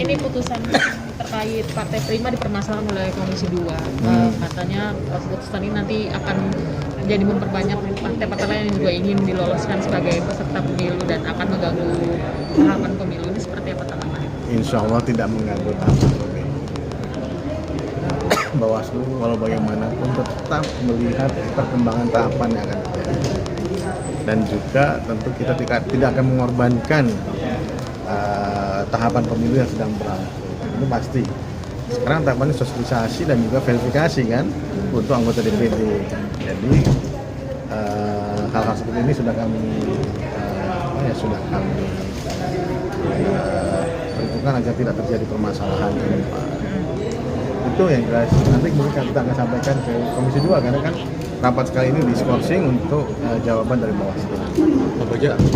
Ini putusan terkait Partai Prima dipermasalahkan oleh Komisi 2. Katanya putusan ini nanti akan jadi memperbanyak partai-partai lain yang juga ingin diloloskan sebagai peserta pemilu dan akan mengganggu tahapan pemilu. Ini seperti apa tanggapannya? Insya Allah tidak mengganggu tahapan pemilu. Bawaslu walau bagaimanapun tetap melihat perkembangan tahapan yang akan terjadi. Dan juga tentu kita tidak akan mengorbankan tahapan pemilu yang sedang berlangsung. Itu pasti. Sekarang tahapannya sosialisasi dan juga verifikasi kan untuk anggota DPD. Jadi hal-hal seperti ini sudah kami perhitungkan agar tidak terjadi permasalahan ke depan. Itu yang jelas. Nanti kemudian kita akan sampaikan ke Komisi 2 karena kan rapat sekali ini diskorsing untuk jawaban dari Bawaslu.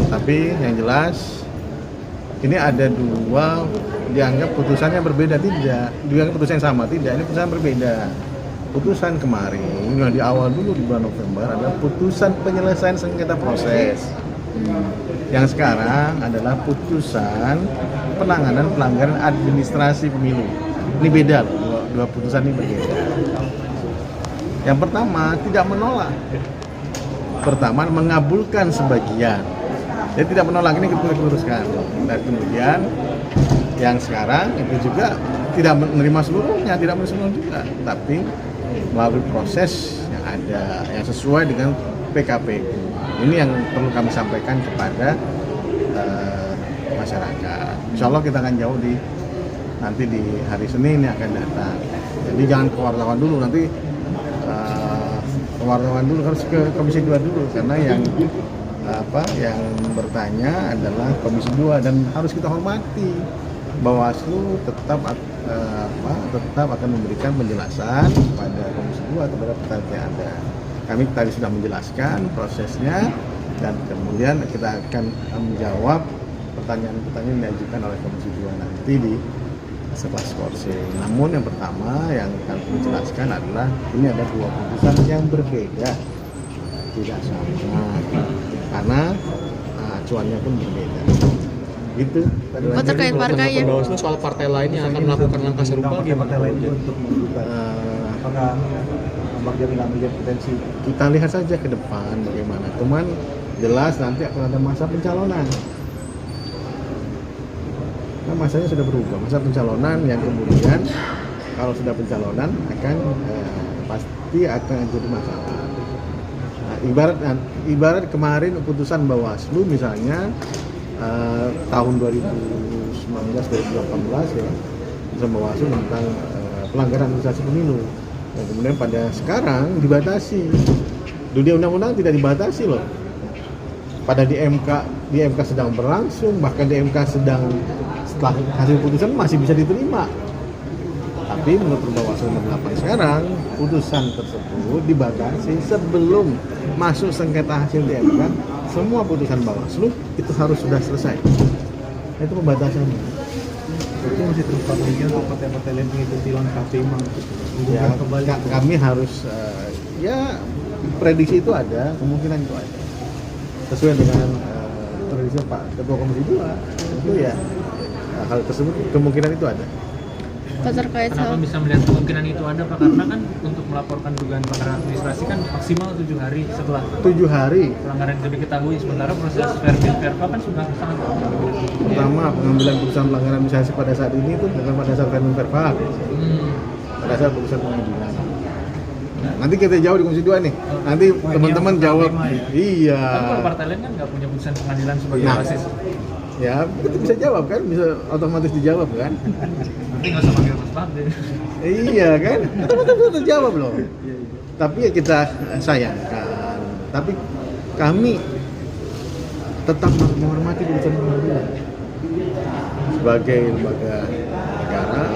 Tapi yang jelas ini ada dua dianggap putusannya berbeda, tidak dianggap putusan yang sama, tidak, ini putusan berbeda. Putusan kemarin yang di awal dulu di bulan November adalah putusan penyelesaian sengketa proses. Yang sekarang adalah putusan penanganan pelanggaran administrasi pemilu. Ini beda loh, dua putusan ini berbeda. Yang pertama tidak menolak, pertama mengabulkan sebagian. Dia tidak menolak, ini kita luruskan. Dan kemudian yang sekarang itu juga tidak menerima seluruhnya, tidak menerima seluruhnya juga, tapi melalui proses yang ada, yang sesuai dengan PKPU. Ini yang perlu kami sampaikan kepada masyarakat. Insya Allah kita akan jauh nanti di hari Senin yang akan datang. Jadi jangan ke wartawan dulu, nanti wartawan dulu, harus ke Komisi 2 dulu karena yang bertanya adalah Komisi 2 dan harus kita hormati. Bawaslu tetap akan memberikan penjelasan kepada Komisi 2 kepada pertanyaan yang ada. Kami tadi sudah menjelaskan prosesnya dan kemudian kita akan menjawab pertanyaan-pertanyaan yang diajukan oleh Komisi 2 nanti setelah skorsing. Namun yang pertama yang kami jelaskan adalah ini ada dua putusan yang berbeda, tidak sama karena acuannya pun berbeda. Gitu. Terkait partai ya. Bawaslu soal partai lain yang akan melakukan langkah serupa gimana? Partai lain untuk menggugat. Apakah bagian tidak melihat potensi? Kita lihat saja ke depan bagaimana. Cuman jelas nanti akan ada masa pencalonan. Nah, masanya sudah berubah, masa pencalonan yang kemudian kalau sudah pencalonan akan pasti akan jadi masalah. Nah, ibarat kemarin putusan Bawaslu misalnya tahun 2019-2018 ya, putusan Bawaslu tentang pelanggaran administrasi pemilu. Dan kemudian pada sekarang dibatasi. Dunia undang-undang tidak dibatasi loh. Pada di MK sedang berlangsung, bahkan di MK sedang setelah hasil putusan masih bisa diterima. Tapi menurut Bawaslu nomor 8 sekarang, putusan tersebut dibatasi sebelum masuk sengketa hasil di MK. Semua putusan Bawaslu itu harus sudah selesai. Itu pembatasannya. Itu masih terus pastinya untuk partai-partai lain mengikuti langkah PIMA ya, kami harus prediksi itu ada, kemungkinan itu ada. Sesuai dengan prediksi Pak Ketua Komisi 2, itu ya hal tersebut kemungkinan itu ada. Terkait Kenapa bisa melihat kemungkinan itu ada Pak? Karena kan untuk melaporkan dugaan pelanggaran administrasi kan maksimal 7 hari setelah 7 hari pelanggaran itu diketahui, sementara proses verva kan sudah sangat pertama pengambilan putusan pelanggaran administrasi pada saat ini itu bukan pada saat verva, pada saat putusan pengadilan. Nah, nanti kita jawab di Komisi 2 nih. Nanti teman-teman jawab. Iya. Tapi kalau partai lain kan nggak punya putusan pengadilan sebagai basis. Ya, kita bisa jawab kan, bisa otomatis dijawab kan. Nanti nggak usah panggil Mas Fadli. Iya kan, otomatis bisa terjawab loh. Tapi ya kita sayangkan. Tapi kami tetap menghormati putusan pengadilan. Sebagai lembaga negara,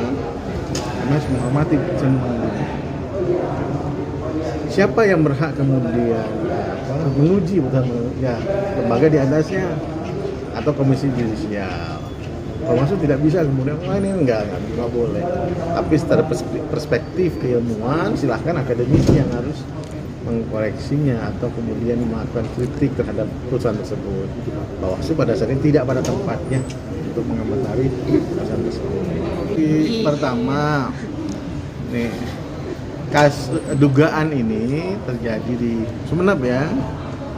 kami harus menghormati putusan pengadilan. Siapa yang berhak kemudian menguji putusan ya lembaga di atasnya atau komisi judisial. Bawaslu tidak bisa kemudian ini enggak boleh. Tapi secara perspektif keilmuan silahkan akademisi yang harus mengkoreksinya atau kemudian melakukan kritik terhadap putusan tersebut. Bawaslu pada saat ini tidak pada tempatnya untuk mengomentari putusan tersebut. Pertama, nih dugaan ini terjadi di Sumeneb ya.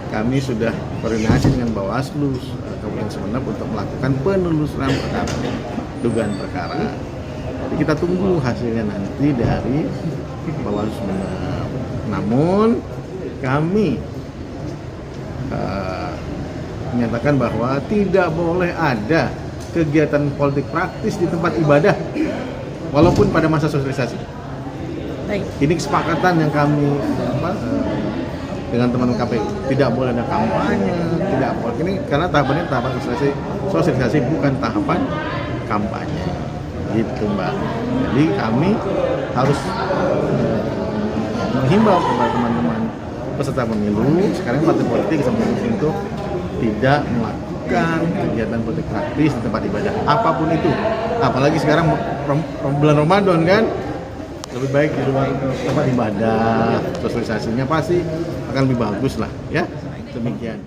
Kami sudah koordinasi dengan Bawaslu Kabupaten Sumeneb untuk melakukan penelusuran perkara, dugaan perkara. Jadi kita tunggu hasilnya nanti dari Bawaslu Sumeneb. Namun kami menyatakan bahwa tidak boleh ada kegiatan politik praktis di tempat ibadah walaupun pada masa sosialisasi. Baik. Ini kesepakatan yang kami dengan teman KPU. Tidak boleh ada kampanye, tidak boleh. Ini karena tahapannya tahapan sosialisasi bukan tahapan kampanye. Gitu Mbak. Jadi kami harus menghimbau kepada teman-teman peserta pemilu sekarang partai politik untuk tidak melakukan kegiatan politik praktis di tempat ibadah apapun itu, apalagi sekarang bulan Ramadan kan, lebih baik di luar tempat ibadah, sosialisasinya pasti akan lebih bagus lah ya, demikian.